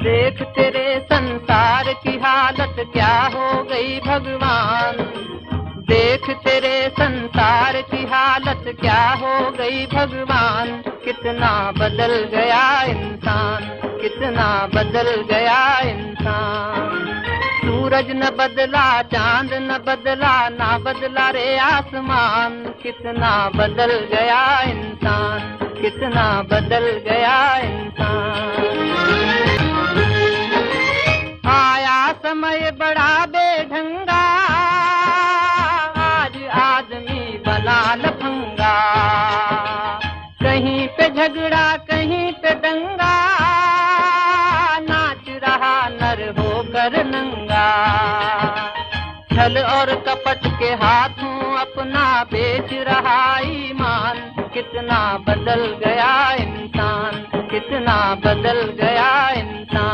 देख तेरे संसार की हालत क्या हो गई भगवान, देख तेरे संसार की हालत क्या हो गई भगवान। कितना बदल गया इंसान, कितना बदल गया इंसान। सूरज न बदला, चांद न बदला, ना बदला रे आसमान। कितना बदल गया इंसान, कितना बदल गया इंसान। आया समय बड़ा बेढंगा, आज आदमी बना लफंगा। कहीं पे झगड़ा कहीं पे दंगा, नाच रहा नर होकर नंगा। छल और कपट के हाथों अपना बेच रहा ईमान। कितना बदल गया इंसान, कितना बदल गया इंसान।